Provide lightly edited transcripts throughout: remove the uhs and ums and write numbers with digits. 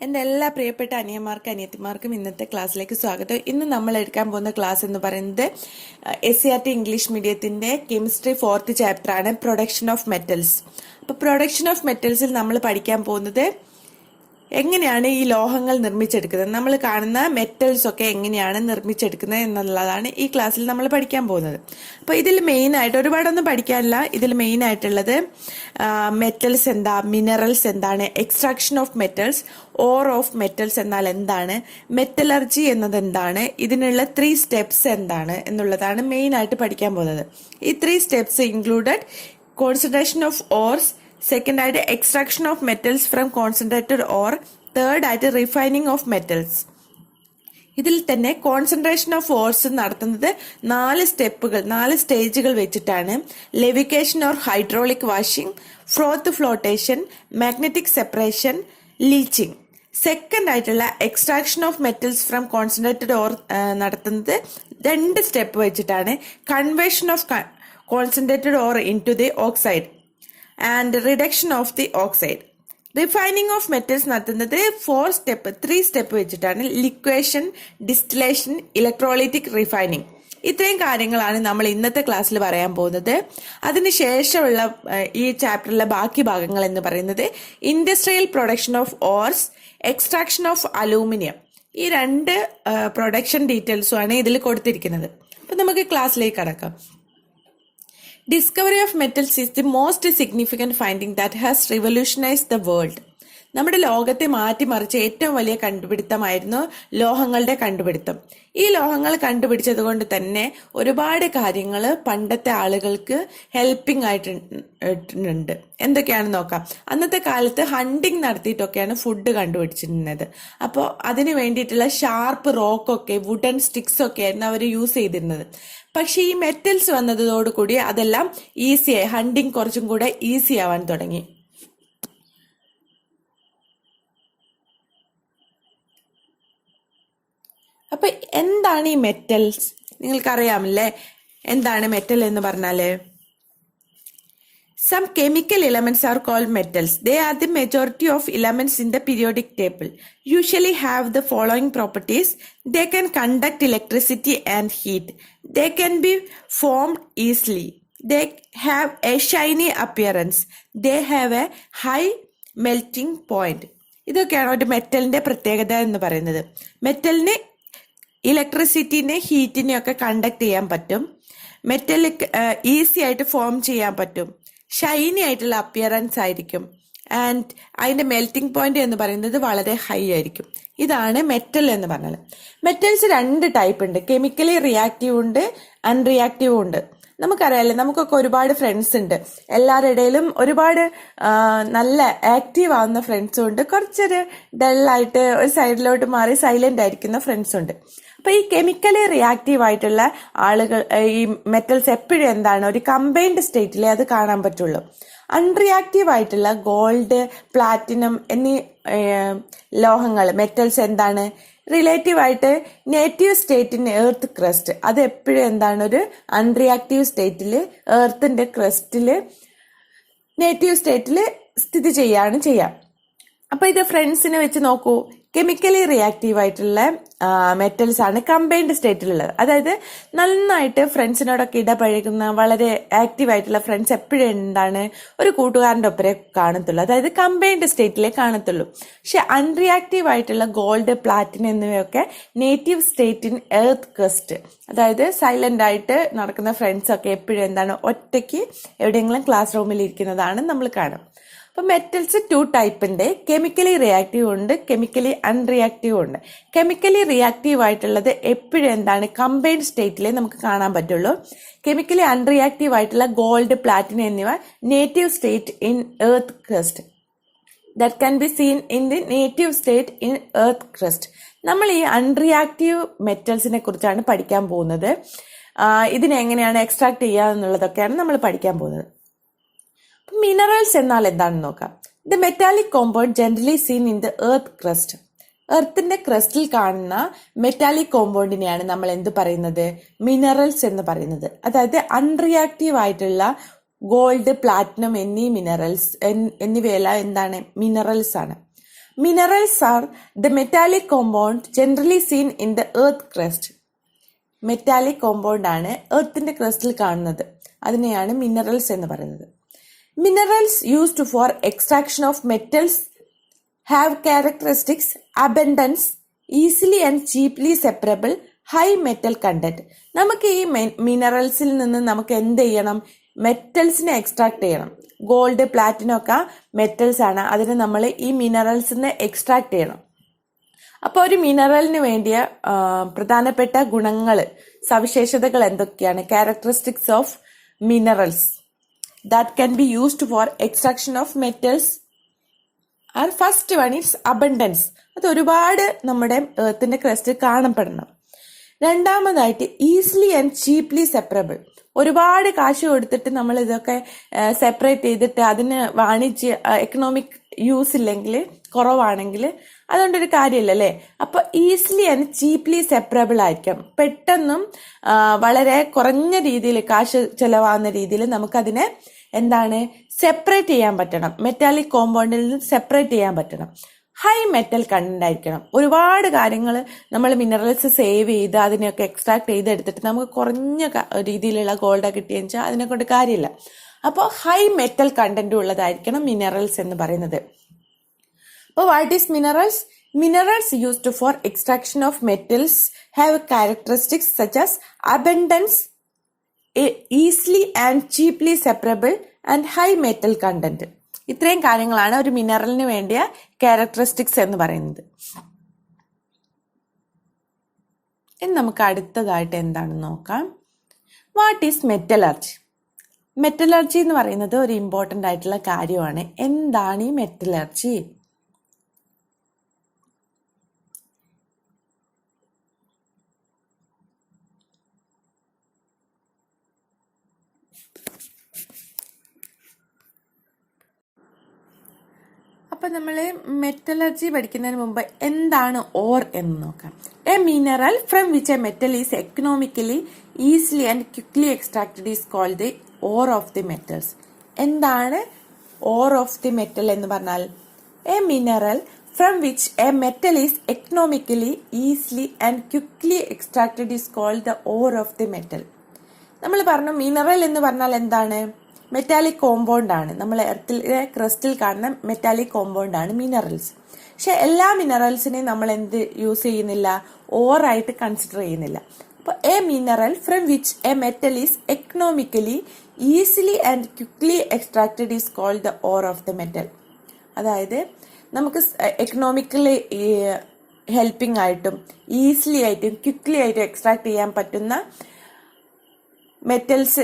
എൻ്റെ എല്ലാ പ്രിയപ്പെട്ട അനിയന്മാർക്കും അനിയത്തിമാർക്കും ഇന്നത്തെ ക്ലാസ്സിലേക്ക് സ്വാഗതം. ഇന്ന് നമ്മൾ എടുക്കാൻ പോകുന്ന ക്ലാസ് എന്ന് പറയുന്നത് SCERT ഇംഗ്ലീഷ് മീഡിയത്തിൻ്റെ കെമിസ്ട്രി 4th ചാപ്റ്ററാണ് പ്രൊഡക്ഷൻ ഓഫ് മെറ്റൽസ്. അപ്പോൾ പ്രൊഡക്ഷൻ ഓഫ് മെറ്റൽസിൽ നമ്മൾ പഠിക്കാൻ പോകുന്നത് എങ്ങനെയാണ് ഈ ലോഹങ്ങൾ നിർമ്മിച്ചെടുക്കുന്നത്, നമ്മൾ കാണുന്ന മെറ്റൽസ് ഒക്കെ എങ്ങനെയാണ് നിർമ്മിച്ചെടുക്കുന്നത് എന്നുള്ളതാണ് ഈ ക്ലാസ്സിൽ നമ്മൾ പഠിക്കാൻ പോകുന്നത്. അപ്പോൾ ഇതിൽ മെയിനായിട്ട് ഒരുപാടൊന്നും പഠിക്കാനില്ല. ഇതിൽ മെയിനായിട്ടുള്ളത് മെറ്റൽസ് എന്താ, മിനറൽസ് എന്താണ്, extraction of metals, or of metals എന്നാൽ എന്താണ്, മെറ്റലർജി എന്നത് എന്താണ്, ഇതിനുള്ള 3 സ്റ്റെപ്സ് എന്താണ് എന്നുള്ളതാണ് മെയിനായിട്ട് പഠിക്കാൻ പോകുന്നത്. ഈ 3 steps included concentration of ores, second ആയിട്ട് extraction of metals from concentrated ore, third ആയിട്ട് റിഫൈനിങ് ഓഫ് മെറ്റൽസ്. ഇതിൽ തന്നെ കോൺസെൻട്രേഷൻ ഓഫ് ഓർസ് നടത്തുന്നത് 4 സ്റ്റേജുകൾ വെച്ചിട്ടാണ്. Levigation or hydraulic washing, froth flotation, magnetic separation, leaching. Second ആയിട്ടുള്ള extraction of metals from concentrated ore നടത്തുന്നത് 2 step വെച്ചിട്ടാണ്. Conversion of concentrated ore into the oxide and reduction of the oxide. Refining of metals നടത്തുന്നത് 3 step വെച്ചിട്ടാണ്. ലിക്വേഷൻ, distillation, electrolytic refining. ഇത്രയും കാര്യങ്ങളാണ് നമ്മൾ ഇന്നത്തെ ക്ലാസ്സിൽ പറയാൻ പോകുന്നത്. അതിനുശേഷമുള്ള ഈ ചാപ്റ്ററിലെ ബാക്കി ഭാഗങ്ങൾ എന്ന് പറയുന്നത് industrial production of ഓർസ്, extraction of aluminium. ഈ 2 പ്രൊഡക്ഷൻ ഡീറ്റെയിൽസുമാണ് ഇതിൽ കൊടുത്തിരിക്കുന്നത്. അപ്പൊ നമുക്ക് ക്ലാസ്സിലേക്ക് കടക്കാം. Discovery of metals is the most significant finding that has revolutionized the world. നമ്മുടെ ലോകത്തെ മാറ്റിമറിച്ച ഏറ്റവും വലിയ കണ്ടുപിടുത്തമായിരുന്നു ലോഹങ്ങളുടെ കണ്ടുപിടുത്തം. ഈ ലോഹങ്ങൾ കണ്ടുപിടിച്ചത് കൊണ്ട് തന്നെ ഒരുപാട് കാര്യങ്ങൾ പണ്ടത്തെ ആളുകൾക്ക് ഹെൽപ്പിംഗ് ആയിട്ടുണ്ട്. എന്തൊക്കെയാണെന്ന് നോക്കാം. അന്നത്തെ കാലത്ത് ഹണ്ടിങ് നടത്തിയിട്ടൊക്കെയാണ് ഫുഡ് കണ്ടുപിടിച്ചിരുന്നത്. അപ്പോൾ അതിന് വേണ്ടിയിട്ടുള്ള ഷാർപ്പ് റോക്കൊക്കെ, വുഡൻ സ്റ്റിക്സ് ഒക്കെ ആയിരുന്നു അവർ യൂസ് ചെയ്തിരുന്നത്. പക്ഷെ ഈ മെറ്റൽസ് വന്നതോടുകൂടി അതെല്ലാം ഈസിയായി, ഹണ്ടിങ് കുറച്ചും കൂടെ ഈസി ആവാൻ തുടങ്ങി. അപ്പൊ എന്താണ് ഈ മെറ്റൽസ്? നിങ്ങൾക്കറിയാമല്ലേ എന്താണ് മെറ്റൽ എന്ന് പറഞ്ഞാല്? Some chemical elements are called metals. They are the majority of elements in the periodic table. Usually have the following properties. They can conduct electricity and heat. They can be formed easily. They have a shiny appearance. They have a high melting point. ഇതൊക്കെയാണ് ഒരു മെറ്റലിന്റെ പ്രത്യേകത എന്ന് പറയുന്നത്. മെറ്റലിന് ഇലക്ട്രിസിറ്റിനെ, ഹീറ്റിനെ ഒക്കെ conduct ചെയ്യാൻ പറ്റും. Metal easy ആയിട്ട് form ചെയ്യാൻ പറ്റും. ഷൈനി ആയിട്ടുള്ള അപ്പിയറൻസ് ആയിരിക്കും. ആൻഡ് അതിന്റെ മെൽറ്റിംഗ് പോയിന്റ് എന്ന് പറയുന്നത് വളരെ ഹൈ ആയിരിക്കും. ഇതാണ് മെറ്റൽ എന്ന് പറഞ്ഞാൽ. മെറ്റൽസ് 2 ടൈപ്പ് ഉണ്ട്. കെമിക്കലി റിയാക്റ്റീവ് ഉണ്ട്, അൺറിയാക്റ്റീവ് ഉണ്ട്. നമുക്കറിയാലേ, നമുക്കൊക്കെ ഒരുപാട് ഫ്രണ്ട്സ് ഉണ്ട്. എല്ലാവരുടെ ഇടയിലും ഒരുപാട് നല്ല ആക്റ്റീവ് ആവുന്ന ഫ്രണ്ട്സും ഉണ്ട്, കുറച്ചൊരു ഡള്ളായിട്ട് ഒരു സൈഡിലോട്ട് മാറി സൈലന്റ് ആയിരിക്കുന്ന ഫ്രണ്ട്സും ഉണ്ട്. അപ്പൊ ഈ കെമിക്കലി റിയാക്റ്റീവ് ആയിട്ടുള്ള ആളുകൾ, ഈ മെറ്റൽസ് എപ്പോഴും എന്താണ്, ഒരു കമ്പൈൻഡ് സ്റ്റേറ്റിലേ അത് കാണാൻ പറ്റുള്ളൂ. അൺറിയാക്റ്റീവ് ആയിട്ടുള്ള ഗോൾഡ്, പ്ലാറ്റിനം എന്നീ ലോഹങ്ങൾ, മെറ്റൽസ് എന്താണ്, റിലേറ്റീവ് ആയിട്ട് നേറ്റീവ് സ്റ്റേറ്റിന് എർത്ത് ക്രസ്റ്റ്, അത് എപ്പോഴും എന്താണ്, ഒരു അൺറിയാക്റ്റീവ് സ്റ്റേറ്റില്, എർത്തിന്റെ ക്രസ്റ്റില്, നേറ്റീവ് സ്റ്റേറ്റില് സ്ഥിതി ചെയ്യാം. അപ്പൊ ഇത് ഫ്രണ്ട്സിനെ വെച്ച് നോക്കൂ. കെമിക്കലി റിയാക്റ്റീവ് ആയിട്ടുള്ള മെറ്റൽസ് ആണ് കമ്പൈൻഡ് സ്റ്റേറ്റിലുള്ളത്. അതായത് നന്നായിട്ട് ഫ്രണ്ട്സിനോടൊക്കെ ഇടപഴകുന്ന, വളരെ ആക്റ്റീവ് ആയിട്ടുള്ള ഫ്രണ്ട്സ് എപ്പോഴും എന്താണ്, ഒരു കൂട്ടുകാരൻ്റെ ഒപ്പരെ കാണത്തുള്ളൂ. അതായത് കമ്പൈൻഡ് സ്റ്റേറ്റിലേ കാണത്തുള്ളൂ. പക്ഷെ അൺറിയാക്റ്റീവ് ആയിട്ടുള്ള ഗോൾഡ്, പ്ലാറ്റിനം എന്നിവയൊക്കെ native state in earth crust, അതായത് സൈലന്റ് ആയിട്ട് നടക്കുന്ന ഫ്രണ്ട്സ് ഒക്കെ എപ്പോഴും എന്താണ്, ഒറ്റയ്ക്ക് എവിടെയെങ്കിലും ക്ലാസ് റൂമിൽ ഇരിക്കുന്നതാണ് നമ്മൾ കാണും. അപ്പൊ മെറ്റൽസ് 2 ടൈപ്പ് ഉണ്ട്. കെമിക്കലി റിയാക്റ്റീവ് ഉണ്ട്, കെമിക്കലി അൺറിയാക്റ്റീവ് ഉണ്ട്. കെമിക്കലി റിയാക്റ്റീവ് ആയിട്ടുള്ളത് എപ്പോഴും എന്താണ്, കമ്പൈൻഡ് സ്റ്റേറ്റിലേ നമുക്ക് കാണാൻ പറ്റുള്ളൂ. കെമിക്കലി അൺറിയാക്റ്റീവ് ആയിട്ടുള്ള ഗോൾഡ്, പ്ലാറ്റിനം എന്നിവ native state in earth crust, that can be seen in the native state in earth crust. നമ്മൾ ഈ അൺറിയാക്റ്റീവ് മെറ്റൽസിനെ കുറിച്ചാണ് പഠിക്കാൻ പോകുന്നത്. ഇതിനെ എങ്ങനെയാണ് എക്സ്ട്രാക്ട് ചെയ്യുക എന്നുള്ളതൊക്കെയാണ് നമ്മൾ പഠിക്കാൻ പോകുന്നത്. മിനറൽസ് എന്നാൽ എന്താണെന്ന് നോക്കാം. The metallic compound generally seen in the earth crust. എർത്തിന്റെ ക്രസ്റ്റിൽ കാണുന്ന മെറ്റാലിക് കോമ്പൗണ്ടിനെയാണ് നമ്മൾ എന്ത് പറയുന്നത്, മിനറൽസ് എന്ന് പറയുന്നത്. അതായത് അൺറിയാക്റ്റീവ് ആയിട്ടുള്ള ഗോൾഡ്, പ്ലാറ്റിനം എന്നീ മിനറൽസ് എന്നിവയെല്ലാം എന്താണ്, മിനറൽസ് ആണ്. Minerals are the metallic compound generally seen in the earth crust. Metallic compound ആണ് എർത്തിന്റെ ക്രസ്റ്റിൽ കാണുന്നത്. അതിനെയാണ് മിനറൽസ് എന്ന് പറയുന്നത്. Minerals used for extraction of metals have characteristics abundance, easily and ചീപ്ലി separable, high metal content. നമുക്ക് ഈ മിനറൽസിൽ നിന്ന് നമുക്ക് എന്ത് ചെയ്യണം? മെറ്റൽസിനെ എക്സ്ട്രാക്ട് ചെയ്യണം. ഗോൾഡ്, പ്ലാറ്റിനം ഒക്കെ മെറ്റൽസ് ആണ്. അതിന് നമ്മൾ ഈ മിനറൽസിനെ എക്സ്ട്രാക്ട് ചെയ്യണം. അപ്പോൾ ഒരു മിനറലിന് വേണ്ടിയ പ്രധാനപ്പെട്ട ഗുണങ്ങൾ, സവിശേഷതകൾ എന്തൊക്കെയാണ്? Characteristics of minerals that can be used for extraction of metals are first one is abundance. അത് ഒരുപാട് നമ്മുടെ എർത്തിന്റെ ക്രസ്റ്റിൽ കാണപ്പെടണം. രണ്ടാമതായിട്ട് ഈസിലി ആൻഡ് ചീപ്ലി സെപ്പറബിൾ. ഒരുപാട് കാശ് കൊടുത്തിട്ട് നമ്മൾ ഇതൊക്കെ സെപ്പറേറ്റ് ചെയ്തിട്ട് അതിന് വാണിജ്യ എക്കണോമിക് യൂസ് ഇല്ലെങ്കിൽ, കുറവാണെങ്കിൽ അതുകൊണ്ടൊരു കാര്യമില്ല അല്ലേ. അപ്പൊ ഈസിലി ആൻഡ് ചീപ്ലി സെപ്പറബിൾ ആയിരിക്കണം. പെട്ടെന്നും വളരെ കുറഞ്ഞ രീതിയിൽ കാശ് ചെലവാകുന്ന രീതിയിൽ നമുക്കതിനെ എന്താണ് സെപ്പറേറ്റ് ചെയ്യാൻ പറ്റണം. മെറ്റാലിക് കോമ്പൗണ്ടിൽ നിന്ന് സെപ്പറേറ്റ് ചെയ്യാൻ പറ്റണം. ഹൈ മെറ്റൽ കണ്ടന്റ് ആയിരിക്കണം. ഒരുപാട് കാര്യങ്ങൾ നമ്മൾ മിനറൽസ് സേവ് ചെയ്ത് അതിനെയൊക്കെ എക്സ്ട്രാക്ട് ചെയ്തെടുത്തിട്ട് നമുക്ക് കുറഞ്ഞ രീതിയിലുള്ള ഗോൾഡ് കിട്ടിയെന്ന് വെച്ചാൽ അതിനെ കൊണ്ട് കാര്യമില്ല. അപ്പോൾ ഹൈ മെറ്റൽ കണ്ടന്റ് ഉള്ളതായിരിക്കണം മിനറൽസ് എന്ന് പറയുന്നത്. അപ്പോൾ what is minerals? Minerals used for extraction of metals have characteristics such as abundance, easily and ചീപ്ലി separable and high metal content. ഇത്രയും കാര്യങ്ങളാണ് ഒരു മിനറലിന് വേണ്ടിയ ക്യാരക്ടറിസ്റ്റിക്സ് എന്ന് പറയുന്നത്. ഇനി നമുക്ക് അടുത്തതായിട്ട് എന്താണെന്ന് നോക്കാം. What is metallurgy? മെറ്റലർജി എന്ന് പറയുന്നത് ഒരു ഇമ്പോർട്ടൻ്റ് ആയിട്ടുള്ള കാര്യമാണ്. എന്താണ് ഈ മെറ്റലർജി? അപ്പൊ നമ്മൾ മെറ്റലർജി പഠിക്കുന്നതിന് മുമ്പ് എന്താണ് ഓർ എന്ന് നോക്കാം. A mineral from which a metal is economically easily and quickly extracted is called the ore of the metals. എന്താണ് ഓർ ഓഫ് ദി മെറ്റൽ എന്ന് പറഞ്ഞാൽ? A mineral from which a metal is economically easily and quickly extracted is called the ore of the metal. നമ്മൾ പറഞ്ഞു mineral എന്ന് പറഞ്ഞാൽ എന്താണ്? Metallic compound ആണ്. നമ്മൾ എർത്തിലെ ക്രസ്റ്റിൽ കാണുന്ന മെറ്റാലിക് കോമ്പൗണ്ട് ആണ് മിനറൽസ്. പക്ഷെ എല്ലാ മിനറൽസിനെയും നമ്മൾ എന്ത് യൂസ് ചെയ്യുന്നില്ല? ഓർ ആയിട്ട് കൺസിഡർ ചെയ്യുന്നില്ല. അപ്പോൾ a mineral from which a metal is economically easily and quickly extracted is called the ore of the metal. അതായത് നമുക്ക് എക്കണോമിക്കലി ഹെൽപ്പിംഗ് ആയിട്ടും ഈസിലി ആയിട്ടും ക്വിക്ലി ആയിട്ടും എക്സ്ട്രാക്ട് ചെയ്യാൻ പറ്റുന്ന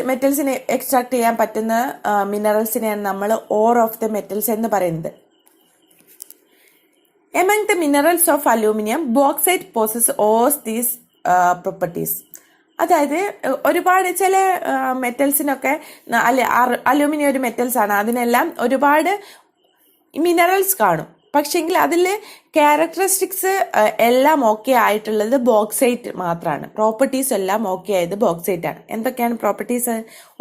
മെറ്റൽസിനെ എക്സ്ട്രാക്ട് ചെയ്യാൻ പറ്റുന്ന മിനറൽസിനെയാണ് നമ്മൾ ഓർ ഓഫ് ദ മെറ്റൽസ് എന്ന് പറയുന്നത്. Among the minerals of aluminium, bauxite poses all these properties. അതായത് ഒരുപാട് ചില മെറ്റൽസിനൊക്കെ അലൂമിനിയം ഒരു മെറ്റൽസ് ആണ്, അതിനെല്ലാം ഒരുപാട് മിനറൽസ് കാണും. പക്ഷെങ്കിൽ അതിൽ ക്യാരക്ടറിസ്റ്റിക്സ് എല്ലാം ഓക്കെ ആയിട്ടുള്ളത് ബോക്സൈറ്റ് മാത്രമാണ്. പ്രോപ്പർട്ടീസ് എല്ലാം ഓക്കെ ആയത് ബോക്സൈറ്റ് ആണ്. എന്തൊക്കെയാണ് പ്രോപ്പർട്ടീസ്?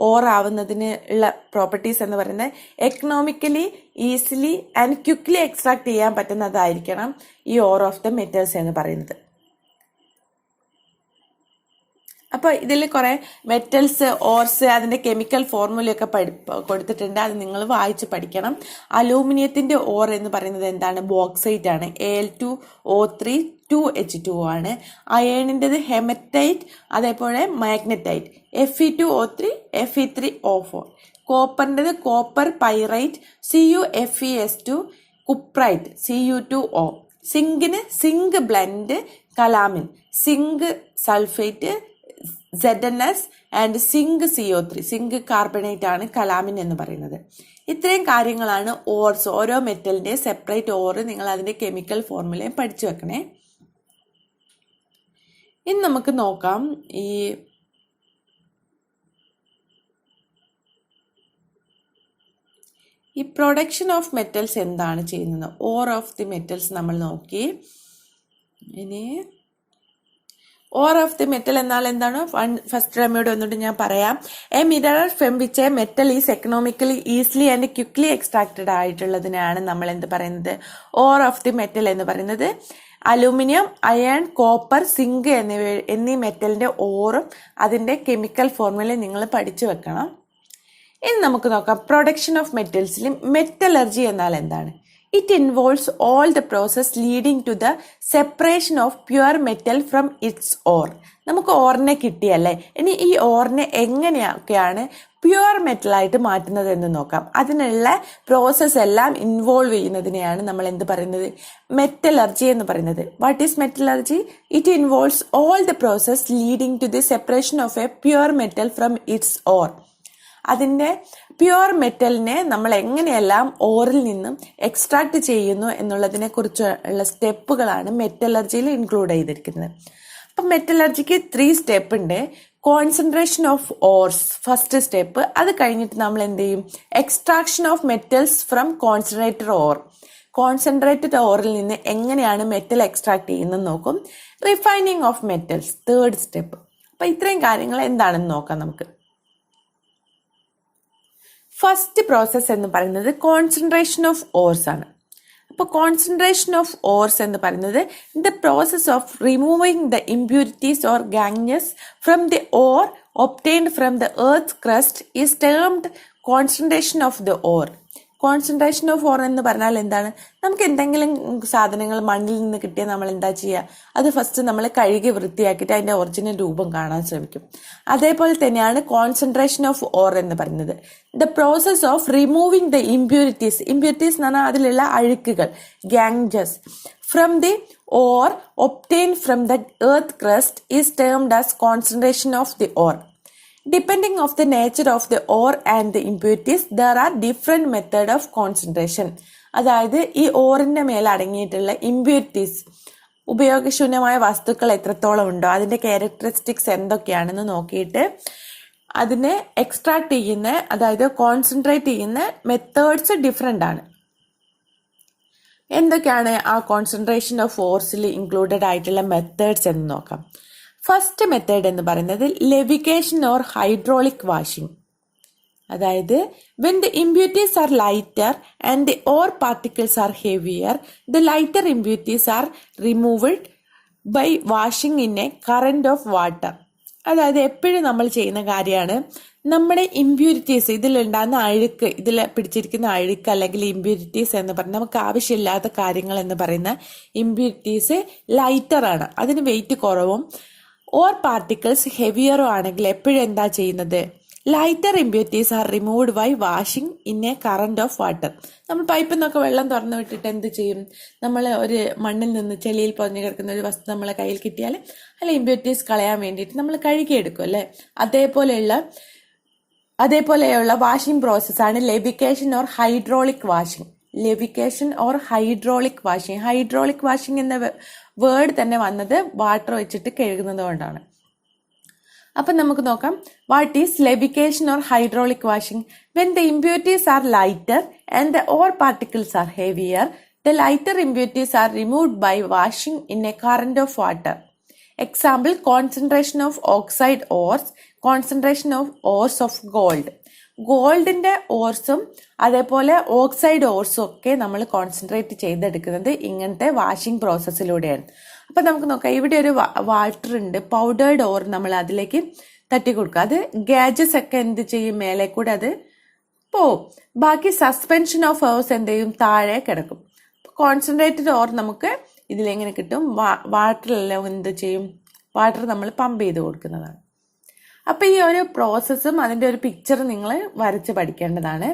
ഓർ ആവുന്നതിന് ഉള്ള പ്രോപ്പർട്ടീസ് എന്ന് പറയുന്നത് economically easily and quickly extract ചെയ്യാൻ പറ്റുന്നതായിരിക്കണം ഈ ഓർ ഓഫ് ദ മെറ്റൽസ് എന്ന് പറയുന്നത്. അപ്പോൾ ഇതിൽ കുറെ മെറ്റൽസ്, ഓർസ്, അതിന്റെ കെമിക്കൽ ഫോർമുലയൊക്കെ കൊടുത്തിട്ടുണ്ട്. അത് നിങ്ങൾ വായിച്ച് പഠിക്കണം. അലൂമിനിയത്തിന്റെ ഓർ എന്ന് പറയുന്നത് എന്താണ്? ബോക്സൈറ്റ് ആണ്. Al2O3 2H2 ആണ്. അയേണിൻ്റെത് ഹെമറ്റൈറ്റ്, അതേപോലെ മാഗ്നറ്റൈറ്റ് Fe2O3 Fe3O4. കോപ്പറിൻ്റെത് copper pyrite CuFeS2 cuprite Cu2O. സിങ്കിന് zinc blende calamine, zinc sulphate ZnS and zinc CO3, zinc carbonate ആണ് കലാമിൻ എന്ന് പറയുന്നത്. ഇത്രയും കാര്യങ്ങളാണ് ഓർസ്. ഓരോ മെറ്റലിന്റെ സെപ്പറേറ്റ് ഓർ നിങ്ങൾ അതിന്റെ കെമിക്കൽ ഫോർമുലയും പഠിച്ചു വെക്കണേ. ഇനി നമുക്ക് നോക്കാം ഈ പ്രൊഡക്ഷൻ ഓഫ് മെറ്റൽസ് എന്താണ് ചെയ്യുന്നത്. ഓർ ഓഫ് ദി മെറ്റൽസ് നമ്മൾ നോക്കി. ഇനി ഓർ ഓഫ് ദി മെറ്റൽ എന്നാൽ എന്താണ്? ഫസ്റ്റ് റെമോഡ് ഒന്നുകൊണ്ട് ഞാൻ പറയാം. A mineral from which a metal is economically easily and quickly extracted ആയിട്ടുള്ളതിനാണ് നമ്മൾ എന്ത് പറയുന്നത്? ഓർ ഓഫ് ദി മെറ്റൽ എന്ന് പറയുന്നത്. അലൂമിനിയം, അയൺ, കോപ്പർ, സിങ്ക് എന്നീ മെറ്റലിന്റെ ഓറും അതിന്റെ കെമിക്കൽ ഫോർമുല നിങ്ങൾ പഠിച്ചു വെക്കണം. ഇനി നമുക്ക് നോക്കാം പ്രൊഡക്ഷൻ ഓഫ് മെറ്റൽസിൽ മെറ്റലർജി എന്നാൽ എന്താണ്? It involves all the process leading to the separation of pure metal from its ore. നമുക്ക് ഓറിനെ കിട്ടിയല്ലേ, ഇനി ഈ ഓറിനെ എങ്ങനെയൊക്കെയാണ് പ്യുവർ മെറ്റലായിട്ട് മാറ്റുന്നത് എന്ന് നോക്കാം. അതിനുള്ള പ്രോസസ് എല്ലാം ഇൻവോൾവ് ചെയ്യുന്നതിനെയാണ് നമ്മൾ എന്ത് പറയുന്നത്? മെറ്റലർജി എന്ന് പറയുന്നത്. What is metallurgy? It involves all the process leading to the separation of a pure metal from its ore. അതിൻ്റെ പ്യുവർ മെറ്റലിനെ നമ്മൾ എങ്ങനെയെല്ലാം ഓറിൽ നിന്നും എക്സ്ട്രാക്ട് ചെയ്യുന്നു എന്നുള്ളതിനെ കുറിച്ചുള്ള സ്റ്റെപ്പുകളാണ് മെറ്റലർജിയിൽ ഇൻക്ലൂഡ് ചെയ്തിരിക്കുന്നത്. അപ്പം മെറ്റലർജിക്ക് 3 സ്റ്റെപ്പ് ഉണ്ട്. Concentration of ores first step. അത് കഴിഞ്ഞിട്ട് നമ്മൾ എന്ത് ചെയ്യും? Extraction of metals from concentrated ore. Concentrated ഓറിൽ നിന്ന് എങ്ങനെയാണ് മെറ്റൽ എക്സ്ട്രാക്ട് ചെയ്യുന്നത് നോക്കും. Refining of metals third step. അപ്പം ഇത്രയും കാര്യങ്ങൾ എന്താണെന്ന് നോക്കാം നമുക്ക്. ഫസ്റ്റ് പ്രോസസ് എന്ന് പറയുന്നത് കോൺസെൻട്രേഷൻ ഓഫ് ഓർസ് ആണ്. അപ്പോൾ കോൺസെൻട്രേഷൻ ഓഫ് ഓർസ് എന്ന് പറയുന്നത് the process of removing the impurities or gangues from the ore obtained from the earth crust is termed concentration of the ore. Concentration of ore എന്ന് പറഞ്ഞാൽ എന്താണ്? നമുക്ക് എന്തെങ്കിലും സാധനങ്ങൾ മണ്ണിൽ നിന്ന് കിട്ടിയാൽ നമ്മൾ എന്താ ചെയ്യുക? അത് ഫസ്റ്റ് നമ്മൾ കഴുകി വൃത്തിയാക്കിയിട്ട് അതിൻ്റെ ഒറിജിനൽ രൂപം കാണാൻ ശ്രമിക്കും. അതേപോലെ തന്നെയാണ് കോൺസെൻട്രേഷൻ ഓഫ് ഓർ എന്ന് പറയുന്നത്. The process of removing the impurities. Impurities എന്ന് പറഞ്ഞാൽ അതിലുള്ള അഴുക്കുകൾ, gangues, from the ore obtained from the earth crust is termed as concentration of the ore. Depending of the nature of the ore and the impurities, there are different method of concentration. അതായത് ഈ ഓറിന്റെ മേലെ അടങ്ങിയിട്ടുള്ള impurities, ഉപയോഗശൂന്യമായ വസ്തുക്കൾ എത്രത്തോളം ഉണ്ടോ, അതിന്റെ characteristics എന്തൊക്കെയാണെന്ന് നോക്കിയിട്ട് അതിനെ എക്സ്ട്രാക്ട് ചെയ്യുന്ന, അതായത് കോൺസെൻട്രേറ്റ് ചെയ്യുന്ന മെത്തേഡ്സ് ഡിഫറെൻ്റ് ആണ്. എന്തൊക്കെയാണ് ആ കോൺസെൻട്രേഷൻ ഓഫ് ഓർസിൽ ഇൻക്ലൂഡഡ് ആയിട്ടുള്ള മെത്തേഡ്സ് എന്ന് നോക്കാം. ഫസ്റ്റ് മെത്തേഡ് എന്ന് പറയുന്നത് ലെവിഗേഷൻ ഓർ ഹൈഡ്രോളിക് വാഷിംഗ്. അതായത് when the impurities are lighter and the ore particles are heavier, the lighter impurities are removed by washing in a current of water. അതായത് എപ്പോഴും നമ്മൾ ചെയ്യുന്ന കാര്യമാണ് നമ്മുടെ ഇംപ്യൂരിറ്റീസ്, ഇതിലുണ്ടാകുന്ന അഴുക്ക്, ഇതിൽ പിടിച്ചിരിക്കുന്ന അഴുക്ക് അല്ലെങ്കിൽ ഇംപ്യൂരിറ്റീസ് എന്ന് പറഞ്ഞാൽ നമുക്ക് ആവശ്യമില്ലാത്ത കാര്യങ്ങൾ എന്ന് പറയുന്ന ഇംപ്യൂരിറ്റീസ് ലൈറ്ററാണ്, അതിന് വെയിറ്റ് കുറവും ഓർ പാർട്ടിക്കിൾസ് ഹെവിയറോ ആണെങ്കിൽ എപ്പോഴും എന്താ ചെയ്യുന്നത്? Lighter impurities are removed by washing in a current of water. നമ്മൾ പൈപ്പിൽ നിന്നൊക്കെ വെള്ളം തുറന്നു വിട്ടിട്ട് എന്ത് ചെയ്യും? നമ്മൾ ഒരു മണ്ണിൽ നിന്ന് ചെളിയിൽ പൊതിഞ്ഞു കിടക്കുന്ന ഒരു വസ്തു നമ്മളെ കയ്യിൽ കിട്ടിയാൽ അല്ല ഇംപ്യൂരിറ്റീസ് കളയാൻ വേണ്ടിയിട്ട് നമ്മൾ കഴുകിയെടുക്കും അല്ലേ? അതേപോലെയുള്ള വാഷിംഗ് പ്രോസസ്സാണ് levigation or hydraulic washing. Levigation or hydraulic washing. Hydraulic washing എന്ന വേർഡ് തന്നെ വന്നത് വാട്ടർ വെച്ചിട്ട് കഴുകുന്നത് കൊണ്ടാണ്. അപ്പം നമുക്ക് നോക്കാം, what is levigation or hydraulic washing? When the impurities are lighter and the ore particles are heavier, the lighter impurities are removed by washing in a current of water. Example concentration of oxide ores, concentration of ores of gold. ഗോൾഡിന്റെ ഓർസും അതേപോലെ oxide ഓർസും ഒക്കെ നമ്മൾ concentrate ചെയ്തെടുക്കുന്നത് ഇങ്ങനത്തെ washing പ്രോസസ്സിലൂടെയാണ്. അപ്പം നമുക്ക് നോക്കാം, ഇവിടെ ഒരു വാട്ടർ ഉണ്ട്, പൗഡേർഡ് ഓർ നമ്മൾ അതിലേക്ക് തട്ടി കൊടുക്കുക. അത് ഗാജസ് ഒക്കെ എന്ത് ചെയ്യും? മേലെ കൂടെ അത് പോവും. ബാക്കി സസ്പെൻഷൻ ഓഫ് ഓർസ് എന്ത് ചെയ്യും? താഴെ കിടക്കും. കോൺസെൻട്രേറ്റഡ് ഓർ നമുക്ക് ഇതിലെങ്ങനെ കിട്ടും? വാട്ടറിലെല്ലാം എന്ത് ചെയ്യും? വാട്ടർ നമ്മൾ പമ്പ് ചെയ്ത് കൊടുക്കുന്നതാണ്. അപ്പം ഈ ഒരു പ്രോസസ്സും അതിൻ്റെ ഒരു പിക്ചർ നിങ്ങൾ വരച്ച് പഠിക്കേണ്ടതാണ്.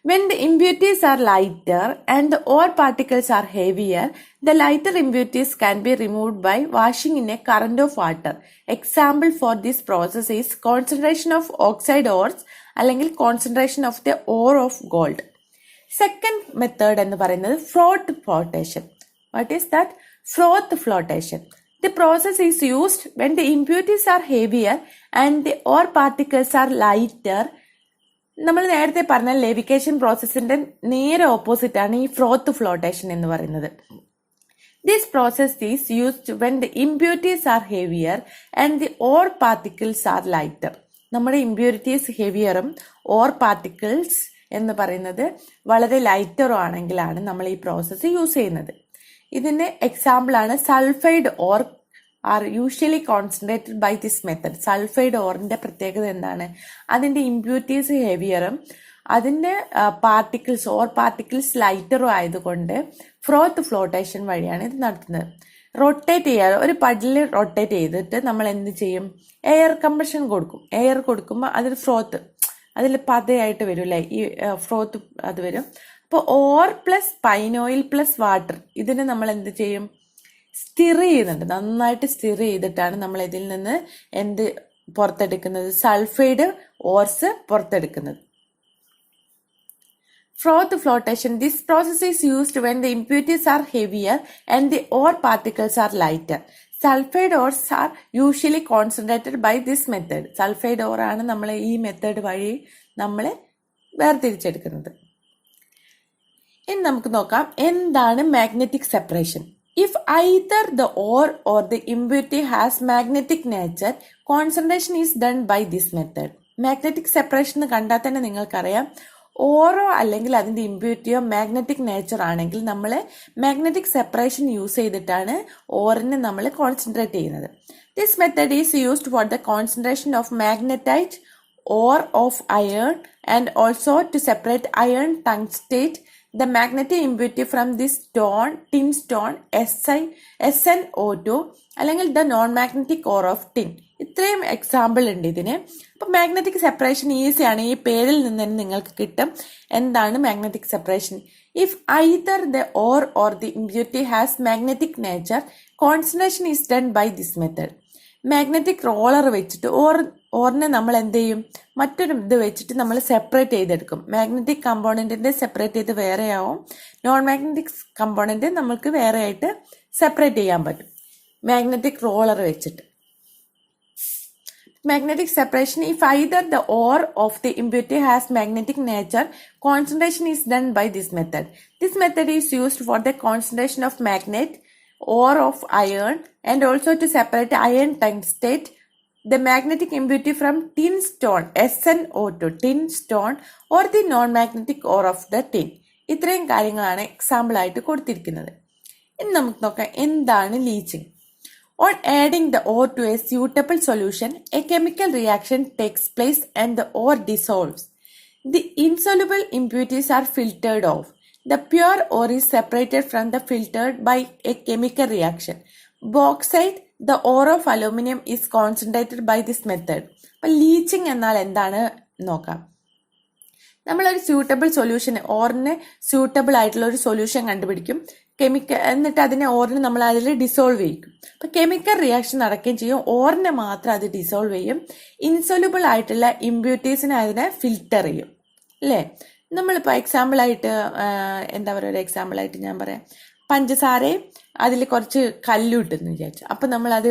When the impurities are lighter and the ore particles are heavier, the lighter impurities can be removed by washing in a current of water. Example for this process is concentration of oxide ores അല്ലെങ്കിൽ concentration of the ore of gold. Second method എന്ന് പറയുന്നത് froth flotation. What is that? Froth flotation. The process is used when the impurities are heavier and the ore particles are lighter. നമ്മൾ നേരത്തെ പറഞ്ഞ levigation പ്രോസസ്സിന്റെ നേരെ opposite ആണ് ഈ ഫ്രോത്ത് flotation എന്ന് പറയുന്നത്. This process is used when the impurities are heavier and the ore particles are lighter. നമ്മുടെ impurities ഹെവിയറും or particles എന്ന് പറയുന്നത് വളരെ ലൈറ്ററും ആണെങ്കിലാണ് നമ്മൾ ഈ പ്രോസസ്സ് യൂസ് ചെയ്യുന്നത്. ഇതിന് എക്സാമ്പിളാണ് sulphide ore are usually concentrated by this method. Sulphide ഓറിന്റെ പ്രത്യേകത എന്താണ്? അതിന്റെ ഇമ്പ്യൂരിറ്റീസ് ഹെവിയറും അതിന്റെ പാർട്ടിക്കിൾസ് ഓർ പാർട്ടിക്കിൾസ് ലൈറ്ററും ആയതുകൊണ്ട് ഫ്രോത്ത് ഫ്ലോട്ടേഷൻ വഴിയാണ് ഇത് നടത്തുന്നത്. റൊട്ടേറ്റ് ചെയ്യാതെ ഒരു പടിൽ റൊട്ടേറ്റ് ചെയ്തിട്ട് നമ്മൾ എന്ത് ചെയ്യും? എയർ കംപ്രഷൻ കൊടുക്കും. എയർ കൊടുക്കുമ്പോൾ അതിൽ ഫ്രോത്ത് അതിൽ പതയായിട്ട് വരും അല്ലേ, ഈ ഫ്രോത്ത് അത് വരും. അപ്പോൾ or plus pine oil plus water ഇതിന് നമ്മൾ എന്ത് ചെയ്യും? സ്റ്റിർ ചെയ്യുന്നുണ്ട്. നന്നായിട്ട് സ്റ്റിർ ചെയ്തിട്ടാണ് നമ്മൾ ഇതിൽ നിന്ന് എന്ത് പുറത്തെടുക്കുന്നത്? സൾഫൈഡ് ഓർസ് പുറത്തെടുക്കുന്നത്. Froth flotation. This process is used when the impurities are heavier and the ore particles are lighter. Sulfide ores are usually concentrated by this method. Sulfide ore ആണ് നമ്മൾ ഈ മെത്തേഡ് വഴി നമ്മൾ വേർതിരിച്ചെടുക്കുന്നത്. ഇനി നമുക്ക് നോക്കാം എന്താണ് magnetic separation. If either the ore or the impurity has magnetic nature, concentration is done by this method. Magnetic separation കണ്ടാൽ തന്നെ നിങ്ങൾക്കറിയാം, ഓറോ അല്ലെങ്കിൽ അതിന്റെ ഇമ്പ്യൂരിറ്റിയോ മാഗ്നറ്റിക് നേച്ചർ ആണെങ്കിൽ നമ്മൾ മാഗ്നറ്റിക് സെപ്പറേഷൻ യൂസ് ചെയ്തിട്ടാണ് ഓറിനെ നമ്മൾ കോൺസെൻട്രേറ്റ് ചെയ്യുന്നത്. This method is used for the concentration of magnetite ore of iron and also to separate iron tungstate the magnetic impurity from this stone, tin stone, SnO2 അല്ലെങ്കിൽ the non-magnetic ore of tin. ഇത്രയും example ഉണ്ട് ഇതിന്. അപ്പൊ magnetic separation ഈസിയാണ്. ഈ പേരിൽ നിന്ന് തന്നെ നിങ്ങൾക്ക് കിട്ടും എന്താണ് magnetic separation. If either the ore or the impurity has magnetic nature, concentration is done by this method. Magnetic roller വെച്ചിട്ട് ഓറിനെ നമ്മൾ എന്ത് ചെയ്യും? മറ്റൊരു ഇത് വെച്ചിട്ട് നമ്മൾ സെപ്പറേറ്റ് ചെയ്തെടുക്കും. മാഗ്നറ്റിക് കമ്പോണന്റിന്റെ സെപ്പറേറ്റ് ചെയ്ത് വേറെയാവും, നോൺ മാഗ്നറ്റിക് കമ്പോണന്റ് നമുക്ക് വേറെ ആയിട്ട് സെപ്പറേറ്റ് ചെയ്യാൻ പറ്റും മാഗ്നറ്റിക് റോളർ വെച്ചിട്ട്. Magnetic separation. If either the ore of the impurity has magnetic nature, concentration is done by this method. This method is used for the concentration of magnet, ore of iron, and also to separate iron tungstate, the magnetic impurity from tin stone, SnO2, tin stone, or the non-magnetic ore of the tin. ഇത്രയും കാര്യങ്ങളാണ് example ആയിട്ട് കൊടുത്തിരിക്കുന്നത്. ഇനി നമുക്ക് നോക്കാം എന്താണ് leaching. On adding the ore to a suitable solution, a chemical reaction takes place and the ore dissolves. The insoluble impurities are filtered off. The pure ore is separated from the filtered by a chemical reaction. Bauxite, the ore of aluminum, is concentrated by this method. അപ്പോൾ leaching എന്നാൽ എന്താണ് നോക്കാം. നമ്മളൊരു suitable solution, ഓറിന് suitable ആയിട്ടുള്ള ഒരു solution കണ്ടുപിടിക്കും, എന്നിട്ട് അതിനെ ഓറിനെ നമ്മൾ അതിൽ ഡിസോൾവ് ചെയ്യും. അപ്പൊ കെമിക്കൽ റിയാക്ഷൻ നടക്കുകയും ചെയ്യും, ഓറിനെ മാത്രം അത് ഡിസോൾവ് ചെയ്യും. ഇൻസൊല്യൂബിൾ ആയിട്ടുള്ള ഇമ്പ്യൂരിറ്റീസിനെ അതിനെ ഫിൽറ്റർ ചെയ്യും അല്ലേ. നമ്മളിപ്പോൾ എക്സാമ്പിളായിട്ട് എന്താ പറയുക, ഒരു എക്സാമ്പിളായിട്ട് ഞാൻ പറയാം, പഞ്ചസാരയും അതിൽ കുറച്ച് കല്ലിട്ടെന്ന് വിചാരിച്ചു. അപ്പം നമ്മൾ അത്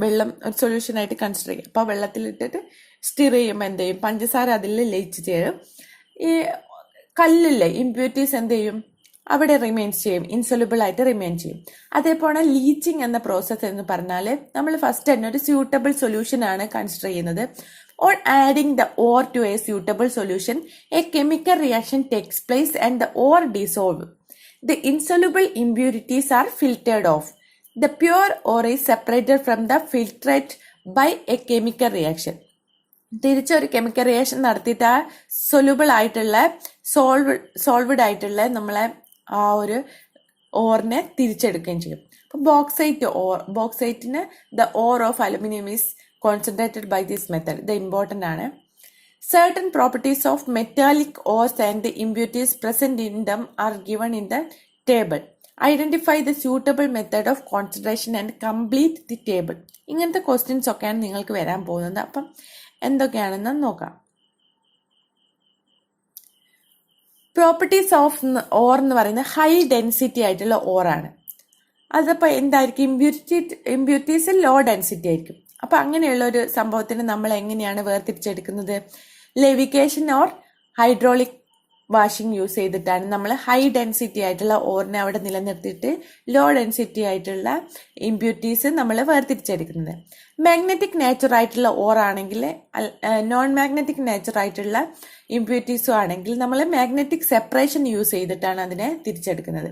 വെള്ളം ഒരു സൊല്യൂഷനായിട്ട് കൺസിഡർ ചെയ്യും. അപ്പോൾ വെള്ളത്തിലിട്ടിട്ട് സ്റ്റിർ ചെയ്യുമ്പോൾ എന്ത് ചെയ്യും? പഞ്ചസാര അതിൽ ലയിച്ച് ചേരും. ഈ കല്ലില്ലേ ഇമ്പ്യൂരിറ്റീസ് എന്ത് ചെയ്യും? അവിടെ റിമെയിൻസ് ചെയ്യും, ഇൻസൊല്യൂബിൾ ആയിട്ട് റിമെയിൻ ചെയ്യും. അതേപോലെ ലീച്ചിങ് എന്ന പ്രോസസ്സ് എന്ന് പറഞ്ഞാൽ നമ്മൾ ഫസ്റ്റ് തന്നെ ഒരു സ്യൂട്ടബിൾ സൊല്യൂഷൻ ആണ് കൺസിഡർ ചെയ്യുന്നത്. On adding the ore to a suitable solution, a chemical reaction takes place and the ore dissolve. The insoluble impurities are filtered off. The pure ore is separated from the filtrate by a chemical reaction. തിരിച്ചൊരു chemical reaction നടത്തിയിട്ട് ആ soluble ആയിട്ടുള്ള solved ആയിട്ടുള്ള നമ്മളെ ആ ഒരു ഓറിനെ തിരിച്ചെടുക്കുകയും ചെയ്യും. അപ്പോൾ ബോക്സൈറ്റിന് the ore of aluminium is concentrated by this method. ഇത് ഇമ്പോർട്ടൻ്റ് ആണ്. Certain properties of metallic ores and the impurities present in them are given in the table. Identify the suitable method of concentration and complete the table. ഇങ്ങനത്തെ questions ഒക്കെയാണ് നിങ്ങൾക്ക് വരാൻ പോകുന്നത്. അപ്പം എന്തൊക്കെയാണെന്ന് നോക്കാം. പ്രോപ്പർട്ടീസ് ഓഫ് ഓർ എന്ന് പറയുന്നത് ഹൈ ഡെൻസിറ്റി ആയിട്ടുള്ള ഓറാണ്. അതപ്പോൾ എന്തായിരിക്കും? ഇമ്പ്യൂരിറ്റീസ് ലോ ഡെൻസിറ്റി ആയിരിക്കും. അപ്പൊ അങ്ങനെയുള്ള ഒരു സംഭവത്തിന് നമ്മൾ എങ്ങനെയാണ് വേർതിരിച്ചെടുക്കുന്നത്? Levigation or hydraulic washing use ചെയ്തിട്ടാണ് നമ്മൾ ഹൈ ഡെൻസിറ്റി ആയിട്ടുള്ള ഓറിനെ അവിടെ നിലനിർത്തിയിട്ട് ലോ ഡെൻസിറ്റി ആയിട്ടുള്ള ഇമ്പ്യൂരിറ്റീസ് നമ്മൾ വേർതിരിച്ചെടുക്കുന്നത്. മാഗ്നറ്റിക് നേച്ചർ ആയിട്ടുള്ള ഓർ ആണെങ്കിൽ നോൺ മാഗ്നറ്റിക് നേച്ചർ ആയിട്ടുള്ള ഇമ്പ്യൂരിറ്റീസും ആണെങ്കിൽ നമ്മൾ മാഗ്നറ്റിക് സെപ്പറേഷൻ യൂസ് ചെയ്തിട്ടാണ് അതിനെ തിരിച്ചെടുക്കുന്നത്.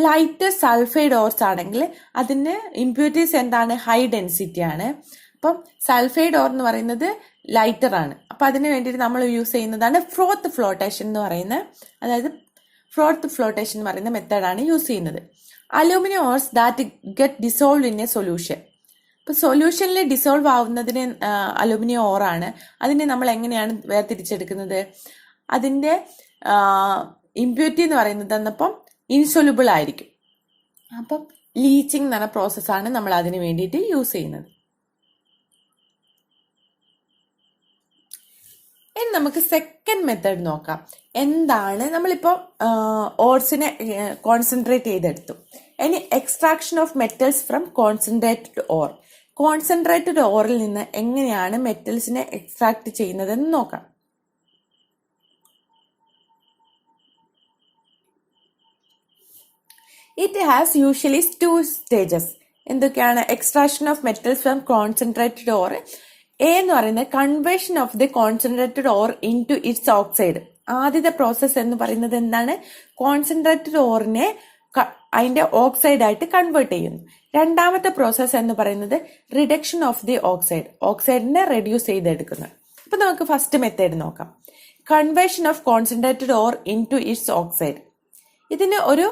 ലൈറ്റ് സൾഫൈഡ് ഓർസ് ആണെങ്കിൽ അതിന് ഇമ്പ്യൂരിറ്റീസ് എന്താണ്, ഹൈ ഡെൻസിറ്റി ആണ്. അപ്പം സൾഫൈഡ് ഓർ എന്ന് പറയുന്നത് ലൈറ്റർ ആണ്. അപ്പം അതിന് വേണ്ടിയിട്ട് നമ്മൾ യൂസ് ചെയ്യുന്നതാണ് ഫ്രോത്ത് ഫ്ലോട്ടേഷൻ എന്ന് പറയുന്നത്, അതായത് ഫ്രോത്ത് ഫ്ലോട്ടേഷൻ എന്ന് പറയുന്ന മെത്തേഡാണ് യൂസ് ചെയ്യുന്നത്. Aluminium ഓർസ് that get dissolve in A solution. ഇപ്പം സൊല്യൂഷനിൽ ഡിസോൾവ് ആവുന്നതിന് അലൂമിനിയം ഓറാണ്. അതിനെ നമ്മൾ എങ്ങനെയാണ് വേർതിരിച്ചെടുക്കുന്നത്? അതിൻ്റെ ഇമ്പ്യൂരിറ്റി എന്ന് പറയുന്നത് എന്നപ്പം ഇൻസൊല്യൂബിൾ ആയിരിക്കും. അപ്പം ലീച്ചിങ് എന്ന് പറഞ്ഞ പ്രോസസ്സാണ് നമ്മൾ അതിന് വേണ്ടിയിട്ട് യൂസ് ചെയ്യുന്നത്. ഇനി നമുക്ക് സെക്കൻഡ് മെത്തേഡ് നോക്കാം. എന്താണ്, നമ്മളിപ്പോൾ ഓർസിനെ കോൺസെൻട്രേറ്റ് ചെയ്തെടുത്തു. ഇനി extraction of metals from concentrated ore. Concentrated ഓറിൽ നിന്ന് എങ്ങനെയാണ് മെറ്റൽസിനെ എക്സ്ട്രാക്ട് ചെയ്യുന്നതെന്ന് നോക്കാം. It has usually 2 stages. എന്തൊക്കെയാണ്? Extraction of metals from concentrated ore. A എന്ന് പറയുന്നത് conversion of the concentrated ore into its oxide. ആദ്യത്തെ പ്രോസസ്സ് എന്ന് പറയുന്നത് എന്താണ്? കോൺസെൻട്രേറ്റഡ് ഓറിനെ അതിന്റെ ഓക്സൈഡ് ആയിട്ട് കൺവേർട്ട് ചെയ്യുന്നു. രണ്ടാമത്തെ പ്രോസസ്സ് എന്ന് പറയുന്നത് റിഡക്ഷൻ ഓഫ് ദി ഓക്സൈഡ്, ഓക്സൈഡിനെ റെഡ്യൂസ് ചെയ്തെടുക്കുന്നു. അപ്പൊ നമുക്ക് ഫസ്റ്റ് മെത്തേഡ് നോക്കാം. Conversion of concentrated ore into its oxide. ഇതിന് ഒരു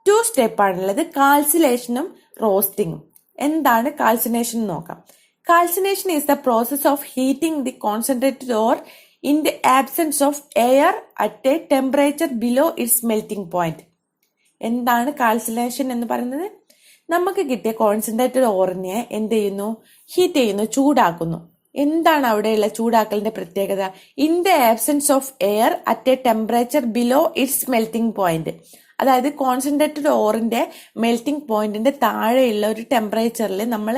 2 സ്റ്റെപ്പാണുള്ളത്, കാൽസിനേഷനും റോസ്റ്റിങ്ങും. എന്താണ് കാൽസിനേഷൻ എന്ന് നോക്കാം. Calcination is the process of heating the concentrated ore in the absence of air at a temperature below its melting point. എന്താണ് calcination എന്ന് പറയുന്നത്? നമുക്ക് കിട്ടിയ കോൺസെൻട്രേറ്റഡ് ഓറിനെ എന്ത് ചെയ്യുന്നു? ഹീറ്റ് ചെയ്യുന്നു, ചൂടാക്കുന്നു. എന്താണ് അവിടെയുള്ള ചൂടാക്കലിന്റെ പ്രത്യേകത? In the absence of air at a temperature below its melting point. അതായത് കോൺസെൻട്രേറ്റഡ് ഓറിന്റെ മെൽറ്റിംഗ് പോയിന്റിന്റെ താഴെയുള്ള ഒരു ടെമ്പറേച്ചറിൽ നമ്മൾ